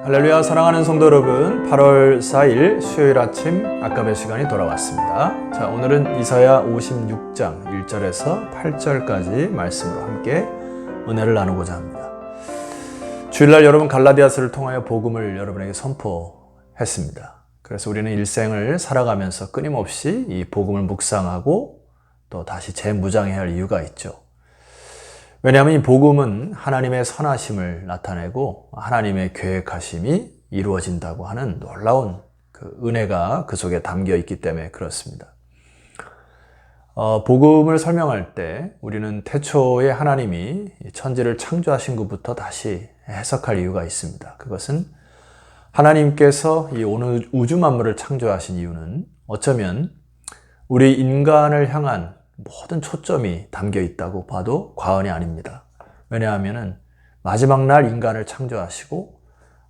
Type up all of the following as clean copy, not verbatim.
할렐루야. 사랑하는 성도 여러분, 8월 4일 수요일 아침 아까의 시간이 돌아왔습니다. 자, 오늘은 이사야 56장 1절에서 8절까지 말씀으로 함께 은혜를 나누고자 합니다. 주일날 여러분 갈라디아서를 통하여 복음을 여러분에게 선포했습니다. 그래서 우리는 일생을 살아가면서 끊임없이 이 복음을 묵상하고 또 다시 재무장해야 할 이유가 있죠. 왜냐하면 이 복음은 하나님의 선하심을 나타내고 하나님의 계획하심이 이루어진다고 하는 놀라운 그 은혜가 그 속에 담겨 있기 때문에 그렇습니다. 복음을 설명할 때 우리는 태초에 하나님이 천지를 창조하신 것부터 다시 해석할 이유가 있습니다. 그것은 하나님께서 이 온 우주 만물을 창조하신 이유는 어쩌면 우리 인간을 향한 모든 초점이 담겨 있다고 봐도 과언이 아닙니다. 왜냐하면 마지막 날 인간을 창조하시고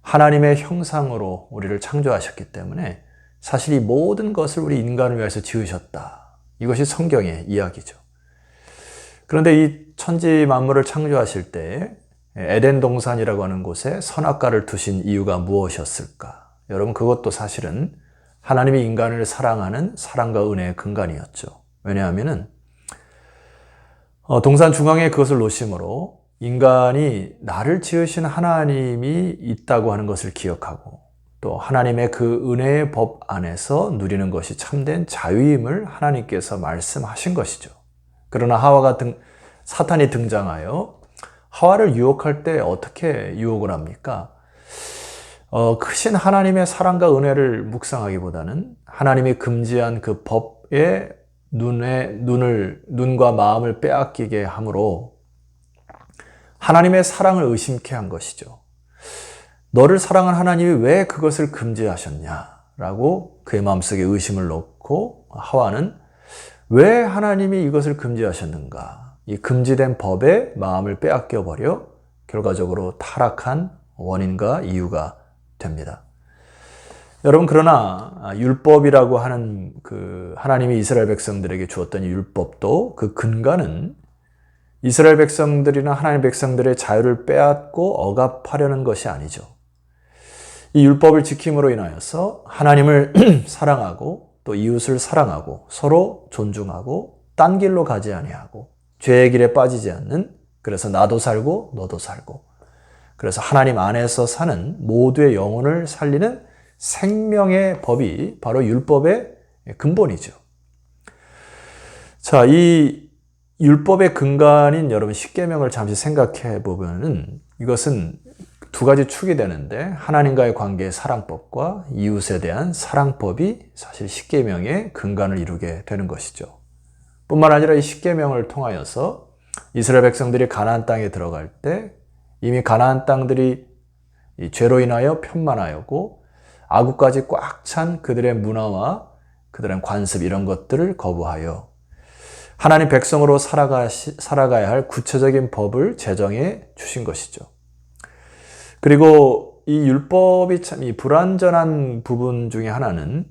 하나님의 형상으로 우리를 창조하셨기 때문에 사실 이 모든 것을 우리 인간을 위해서 지으셨다. 이것이 성경의 이야기죠. 그런데 이 천지 만물을 창조하실 때 에덴 동산이라고 하는 곳에 선악과를 두신 이유가 무엇이었을까? 여러분, 그것도 사실은 하나님이 인간을 사랑하는 사랑과 은혜의 근간이었죠. 왜냐하면 동산 중앙에 그것을 놓으심으로 인간이 나를 지으신 하나님이 있다고 하는 것을 기억하고 또 하나님의 그 은혜의 법 안에서 누리는 것이 참된 자유임을 하나님께서 말씀하신 것이죠. 그러나 사탄이 등장하여 하와를 유혹할 때 어떻게 유혹을 합니까? 크신 하나님의 사랑과 은혜를 묵상하기보다는 하나님이 금지한 그 법의 눈과 마음을 빼앗기게 함으로 하나님의 사랑을 의심케 한 것이죠. 너를 사랑한 하나님이 왜 그것을 금지하셨냐라고 그의 마음속에 의심을 놓고 하와는 왜 하나님이 이것을 금지하셨는가? 이 금지된 법에 마음을 빼앗겨 버려 결과적으로 타락한 원인과 이유가 됩니다. 여러분, 그러나 율법이라고 하는 그 하나님이 이스라엘 백성들에게 주었던 율법도 그 근간은 이스라엘 백성들이나 하나님 백성들의 자유를 빼앗고 억압하려는 것이 아니죠. 이 율법을 지킴으로 인하여서 하나님을 사랑하고 또 이웃을 사랑하고 서로 존중하고 딴 길로 가지 아니하고 죄의 길에 빠지지 않는, 그래서 나도 살고 너도 살고, 그래서 하나님 안에서 사는 모두의 영혼을 살리는 생명의 법이 바로 율법의 근본이죠. 자, 이 율법의 근간인 여러분 십계명을 잠시 생각해 보면은 이것은 두 가지 축이 되는데 하나님과의 관계의 사랑법과 이웃에 대한 사랑법이 사실 십계명의 근간을 이루게 되는 것이죠. 뿐만 아니라 이 십계명을 통하여서 이스라엘 백성들이 가나안 땅에 들어갈 때 이미 가나안 땅들이 이 죄로 인하여 편만하였고 아구까지 꽉 찬 그들의 문화와 그들의 관습 이런 것들을 거부하여 하나님 백성으로 살아가야 할 구체적인 법을 제정해 주신 것이죠. 그리고 이 율법이 참 이 불완전한 부분 중에 하나는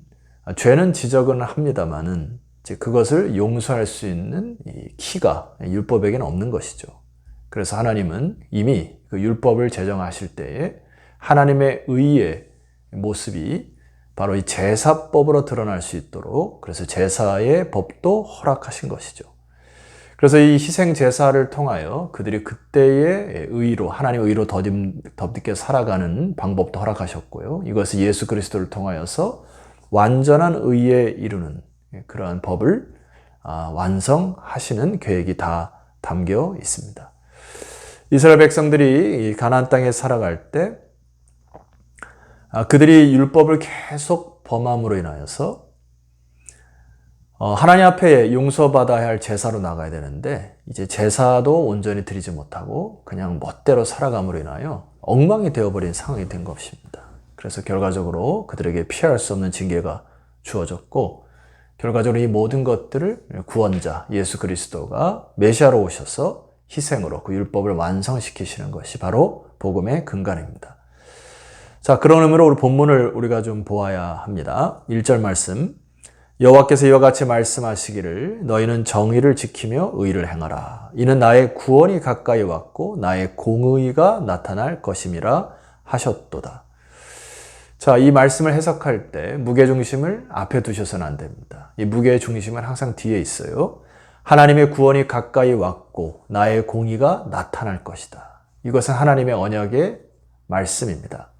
죄는 지적은 합니다만은 그것을 용서할 수 있는 이 키가 율법에게는 없는 것이죠. 그래서 하나님은 이미 그 율법을 제정하실 때에 하나님의 의의 모습이 바로 이 제사법으로 드러날 수 있도록 그래서 제사의 법도 허락하신 것이죠. 그래서 이 희생 제사를 통하여 그들이 그때의 의로 하나님의 의로 덧입게 살아가는 방법도 허락하셨고요. 이것을 예수 그리스도를 통하여서 완전한 의에 이루는 그러한 법을 완성하시는 계획이 다 담겨 있습니다. 이스라엘 백성들이 가나안 땅에 살아갈 때 그들이 율법을 계속 범함으로 인하여서 하나님 앞에 용서받아야 할 제사로 나가야 되는데 이제 제사도 온전히 드리지 못하고 그냥 멋대로 살아감으로 인하여 엉망이 되어버린 상황이 된 것입니다. 그래서 결과적으로 그들에게 피할 수 없는 징계가 주어졌고 결과적으로 이 모든 것들을 구원자 예수 그리스도가 메시아로 오셔서 희생으로 그 율법을 완성시키시는 것이 바로 복음의 근간입니다. 자, 그런 의미로 우리 본문을 우리가 좀 보아야 합니다. 1절 말씀. 여호와께서 이와 같이 말씀하시기를 너희는 정의를 지키며 의를 행하라. 이는 나의 구원이 가까이 왔고 나의 공의가 나타날 것임이라 하셨도다. 자, 이 말씀을 해석할 때 무게중심을 앞에 두셔서는 안 됩니다. 이 무게중심은 항상 뒤에 있어요. 하나님의 구원이 가까이 왔고 나의 공의가 나타날 것이다. 이것은 하나님의 언약의 말씀입니다.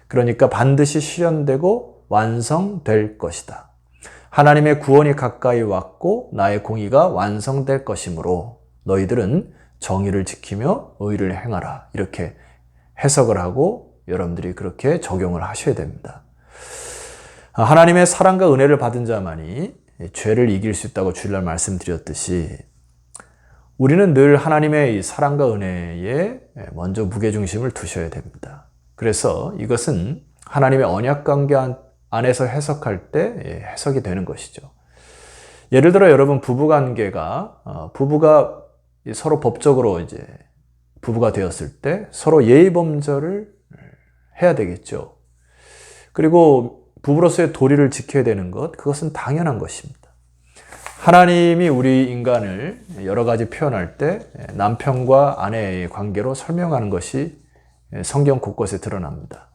그러니까 반드시 실현되고 완성될 것이다. 하나님의 구원이 가까이 왔고 나의 공의가 완성될 것이므로 너희들은 정의를 지키며 의를 행하라. 이렇게 해석을 하고 여러분들이 그렇게 적용을 하셔야 됩니다. 하나님의 사랑과 은혜를 받은 자만이 죄를 이길 수 있다고 주일날 말씀드렸듯이 우리는 늘 하나님의 이 사랑과 은혜에 먼저 무게중심을 두셔야 됩니다. 그래서 이것은 하나님의 언약관계 안에서 해석할 때 해석이 되는 것이죠. 예를 들어 여러분 부부관계가 부부가 서로 법적으로 이제 부부가 되었을 때 서로 예의범절을 해야 되겠죠. 그리고 부부로서의 도리를 지켜야 되는 것, 그것은 당연한 것입니다. 하나님이 우리 인간을 여러 가지 표현할 때 남편과 아내의 관계로 설명하는 것이 성경 곳곳에 드러납니다.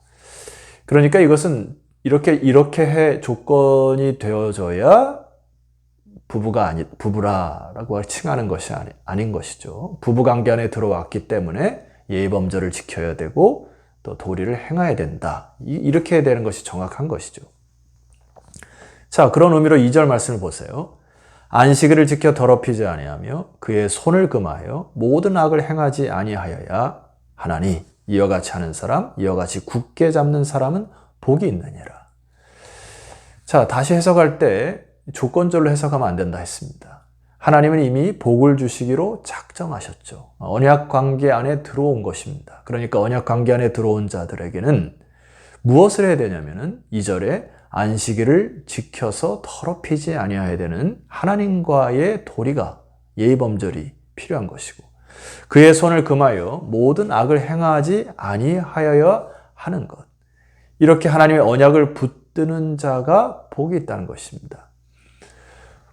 그러니까 이것은 이렇게 해 조건이 되어져야 부부라고 칭하는 것이 아닌 것이죠. 부부관계 안에 들어왔기 때문에 예의범절을 지켜야 되고 또 도리를 행해야 된다. 이렇게 되는 것이 정확한 것이죠. 자, 그런 의미로 2절 말씀을 보세요. 안식일을 지켜 더럽히지 아니하며 그의 손을 금하여 모든 악을 행하지 아니하여야 하나니 이와 같이 하는 사람, 이와 같이 굳게 잡는 사람은 복이 있느니라. 자, 다시 해석할 때 조건절로 해석하면 안 된다 했습니다. 하나님은 이미 복을 주시기로 작정하셨죠. 언약 관계 안에 들어온 것입니다. 그러니까 언약 관계 안에 들어온 자들에게는 무엇을 해야 되냐면은 2절에 안식일을 지켜서 더럽히지 아니해야 되는 하나님과의 도리가 예의범절이 필요한 것이고 그의 손을 금하여 모든 악을 행하지 아니하여야 하는 것. 이렇게 하나님의 언약을 붙드는 자가 복이 있다는 것입니다.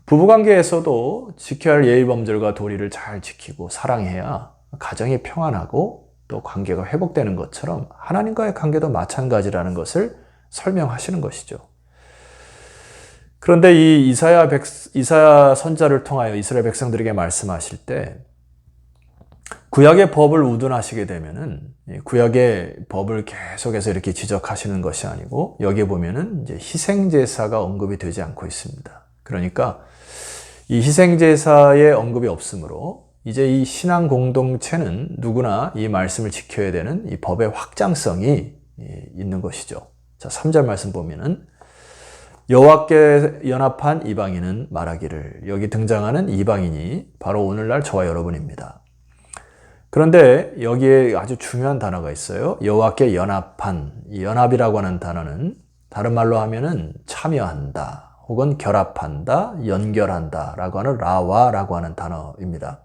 부부관계에서도 지켜야 할 예의범절과 도리를 잘 지키고 사랑해야 가정이 평안하고 또 관계가 회복되는 것처럼 하나님과의 관계도 마찬가지라는 것을 설명하시는 것이죠. 그런데 이 이사야 선자를 통하여 이스라엘 백성들에게 말씀하실 때 구약의 법을 우둔하시게 되면은 구약의 법을 계속해서 이렇게 지적하시는 것이 아니고 여기에 보면은 이제 희생제사가 언급이 되지 않고 있습니다. 그러니까 이 희생제사의 언급이 없으므로 이제 이 신앙 공동체는 누구나 이 말씀을 지켜야 되는 이 법의 확장성이 있는 것이죠. 자, 3절 말씀 보면은 여호와께 연합한 이방인은 말하기를. 여기 등장하는 이방인이 바로 오늘날 저와 여러분입니다. 그런데 여기에 아주 중요한 단어가 있어요. 여호와께 연합한. 이 연합이라고 하는 단어는 다른 말로 하면은 참여한다 혹은 결합한다, 연결한다 라고 하는 라와라고 하는 단어입니다.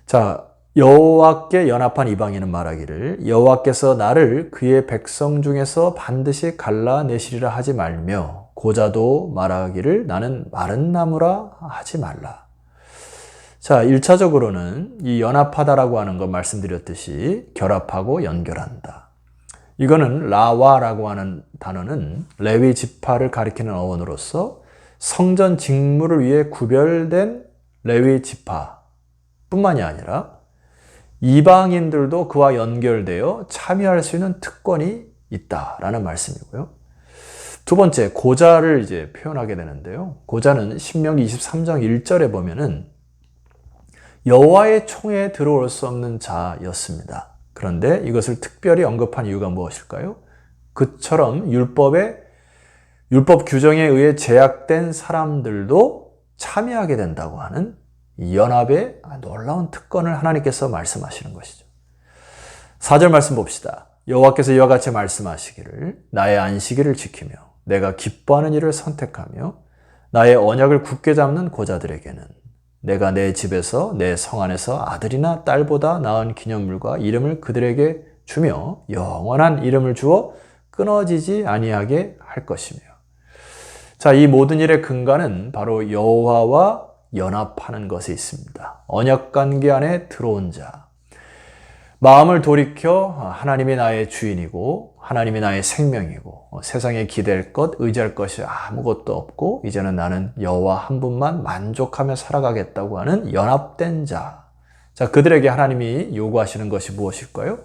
자, 여호와께 연합한 이방인은 말하기를 여호와께서 나를 그의 백성 중에서 반드시 갈라내시리라 하지 말며 고자도 말하기를 나는 마른 나무라 하지 말라. 자, 1차적으로는 이 연합하다라고 하는 것 말씀드렸듯이 결합하고 연결한다. 이거는 라와라고 하는 단어는 레위 지파를 가리키는 어원으로서 성전 직무를 위해 구별된 레위 지파뿐만이 아니라 이방인들도 그와 연결되어 참여할 수 있는 특권이 있다라는 말씀이고요. 두 번째, 고자를 이제 표현하게 되는데요. 고자는 신명기 23장 1절에 보면은 여호와의 총에 들어올 수 없는 자였습니다. 그런데 이것을 특별히 언급한 이유가 무엇일까요? 그처럼 율법 규정에 의해 제약된 사람들도 참여하게 된다고 하는 이 연합의 놀라운 특권을 하나님께서 말씀하시는 것이죠. 4절 말씀 봅시다. 여호와께서 이와 같이 말씀하시기를 나의 안식일을 지키며 내가 기뻐하는 일을 선택하며 나의 언약을 굳게 잡는 고자들에게는 내가 내 집에서 내 성 안에서 아들이나 딸보다 나은 기념물과 이름을 그들에게 주며 영원한 이름을 주어 끊어지지 아니하게 할 것이며. 자, 이 모든 일의 근간은 바로 여호와와 연합하는 것에 있습니다. 언약관계 안에 들어온 자. 마음을 돌이켜 하나님이 나의 주인이고 하나님이 나의 생명이고 세상에 기댈 것, 의지할 것이 아무것도 없고 이제는 나는 여호와 한 분만 만족하며 살아가겠다고 하는 연합된 자. 자, 그들에게 하나님이 요구하시는 것이 무엇일까요?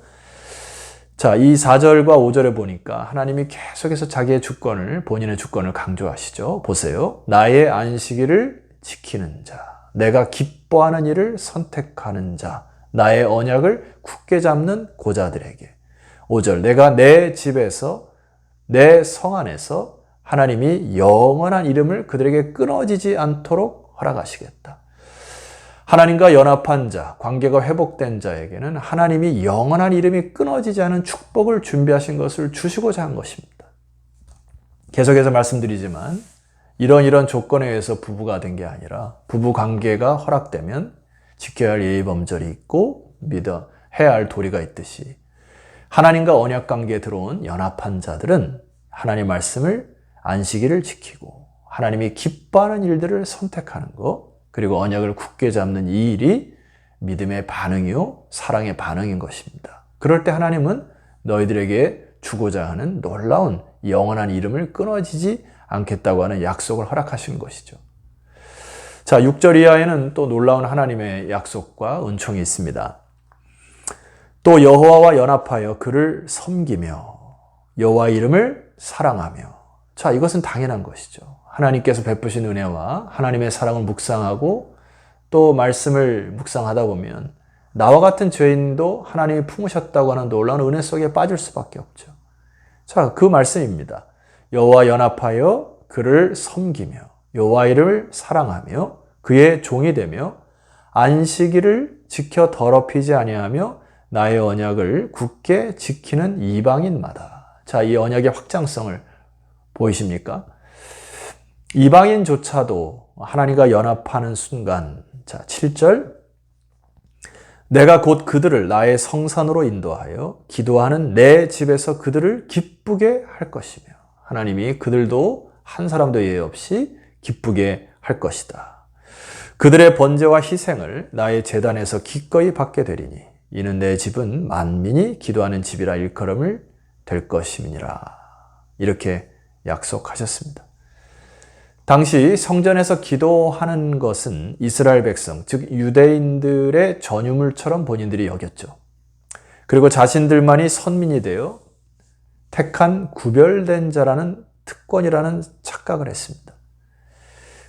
자, 이 4절과 5절에 보니까 하나님이 계속해서 자기의 주권을, 본인의 주권을 강조하시죠. 보세요. 나의 안식일을 지키는 자, 내가 기뻐하는 일을 선택하는 자, 나의 언약을 굳게 잡는 고자들에게. 5절, 내가 내 집에서, 내 성 안에서 하나님이 영원한 이름을 그들에게 끊어지지 않도록 허락하시겠다. 하나님과 연합한 자, 관계가 회복된 자에게는 하나님이 영원한 이름이 끊어지지 않은 축복을 준비하신 것을 주시고자 한 것입니다. 계속해서 말씀드리지만 이런 조건에 의해서 부부가 된 게 아니라 부부 관계가 허락되면 지켜야 할 예의 범절이 있고 해야 할 도리가 있듯이 하나님과 언약 관계에 들어온 연합한 자들은 하나님 말씀을 안식일을 지키고 하나님이 기뻐하는 일들을 선택하는 것, 그리고 언약을 굳게 잡는 이 일이 믿음의 반응이요 사랑의 반응인 것입니다. 그럴 때 하나님은 너희들에게 주고자 하는 놀라운 영원한 이름을 끊어지지 않겠다고 하는 약속을 허락하시는 것이죠. 자, 6절 이하에는 또 놀라운 하나님의 약속과 은총이 있습니다. 또 여호와와 연합하여 그를 섬기며 여호와 이름을 사랑하며. 자, 이것은 당연한 것이죠. 하나님께서 베푸신 은혜와 하나님의 사랑을 묵상하고 또 말씀을 묵상하다 보면 나와 같은 죄인도 하나님이 품으셨다고 하는 놀라운 은혜 속에 빠질 수밖에 없죠. 자, 그 말씀입니다. 여호와 연합하여 그를 섬기며 여호와 이름을 사랑하며 그의 종이 되며 안식일을 지켜 더럽히지 아니하며 나의 언약을 굳게 지키는 이방인마다. 자, 이 언약의 확장성을 보이십니까? 이방인조차도 하나님과 연합하는 순간, 자, 7절, 내가 곧 그들을 나의 성산으로 인도하여 기도하는 내 집에서 그들을 기쁘게 할 것이며, 하나님이 그들도 한 사람도 예외 없이 기쁘게 할 것이다. 그들의 번제와 희생을 나의 제단에서 기꺼이 받게 되리니 이는 내 집은 만민이 기도하는 집이라 일컬음을 될 것임이니라. 이렇게 약속하셨습니다. 당시 성전에서 기도하는 것은 이스라엘 백성, 즉 유대인들의 전유물처럼 본인들이 여겼죠. 그리고 자신들만이 선민이 되어 택한 구별된 자라는 특권이라는 착각을 했습니다.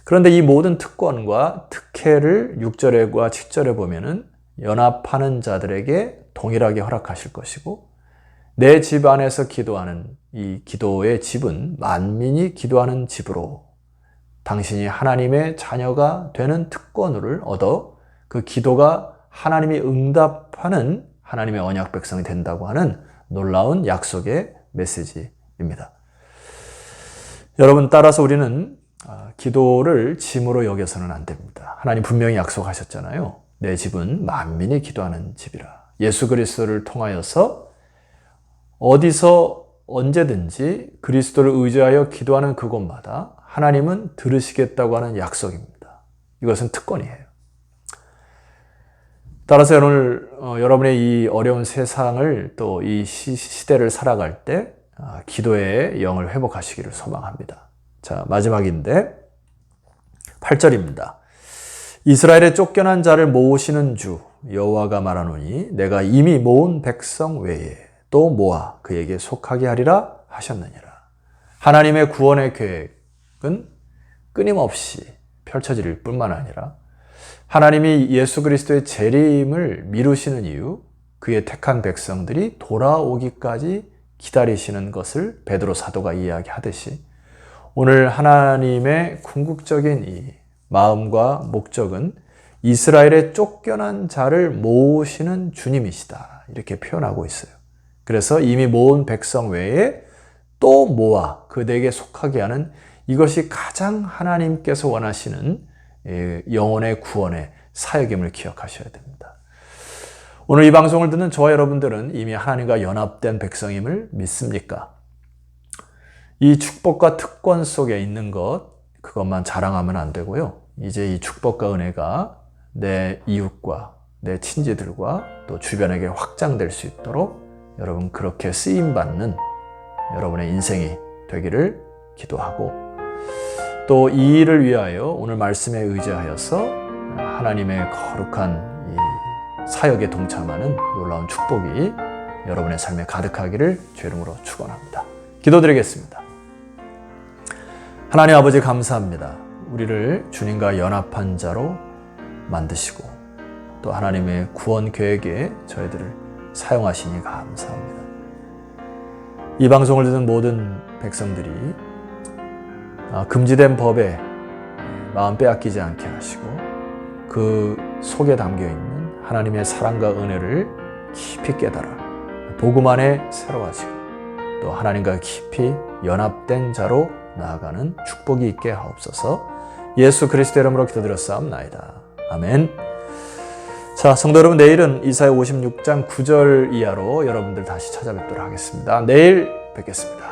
그런데 이 모든 특권과 특혜를 6절과 7절에 보면은 연합하는 자들에게 동일하게 허락하실 것이고 내 집 안에서 기도하는 이 기도의 집은 만민이 기도하는 집으로 당신이 하나님의 자녀가 되는 특권을 얻어 그 기도가 하나님이 응답하는 하나님의 언약 백성이 된다고 하는 놀라운 약속의 메시지입니다. 여러분, 따라서 우리는 기도를 짐으로 여겨서는 안 됩니다. 하나님 분명히 약속하셨잖아요. 내 집은 만민이 기도하는 집이라. 예수 그리스도를 통하여서 어디서 언제든지 그리스도를 의지하여 기도하는 그곳마다 하나님은 들으시겠다고 하는 약속입니다. 이것은 특권이에요. 따라서 오늘 여러분의 이 어려운 세상을 또 이 시대를 살아갈 때 기도의 영을 회복하시기를 소망합니다. 자, 마지막인데 8절입니다. 이스라엘의 쫓겨난 자를 모으시는 주 여호와가 말하노니 내가 이미 모은 백성 외에 또 모아 그에게 속하게 하리라 하셨느니라. 하나님의 구원의 계획은 끊임없이 펼쳐질 뿐만 아니라 하나님이 예수 그리스도의 재림을 미루시는 이유, 그의 택한 백성들이 돌아오기까지 기다리시는 것을 베드로 사도가 이야기하듯이 오늘 하나님의 궁극적인 이 마음과 목적은 이스라엘의 쫓겨난 자를 모으시는 주님이시다. 이렇게 표현하고 있어요. 그래서 이미 모은 백성 외에 또 모아 그들에게 속하게 하는 이것이 가장 하나님께서 원하시는 영혼의 구원의 사역임을 기억하셔야 됩니다. 오늘 이 방송을 듣는 저와 여러분들은 이미 하나님과 연합된 백성임을 믿습니까? 이 축복과 특권 속에 있는 것, 그것만 자랑하면 안 되고요. 이제 이 축복과 은혜가 내 이웃과 내 친지들과 또 주변에게 확장될 수 있도록 여러분 그렇게 쓰임받는 여러분의 인생이 되기를 기도하고, 또 이 일을 위하여 오늘 말씀에 의지하여서 하나님의 거룩한 이 사역에 동참하는 놀라운 축복이 여러분의 삶에 가득하기를 주 이름으로 축원합니다. 기도드리겠습니다. 하나님 아버지 감사합니다. 우리를 주님과 연합한 자로 만드시고 또 하나님의 구원 계획에 저희들을 사용하시니 감사합니다. 이 방송을 듣는 모든 백성들이 금지된 법에 마음 빼앗기지 않게 하시고 그 속에 담겨있는 하나님의 사랑과 은혜를 깊이 깨달아 복음 안에 새로워지고 또 하나님과 깊이 연합된 자로 나아가는 축복이 있게 하옵소서. 예수 그리스도 이름으로 기도드렸사옵나이다. 아멘. 자, 성도 여러분, 내일은 이사야 56장 9절 이하로 여러분들 다시 찾아뵙도록 하겠습니다. 내일 뵙겠습니다.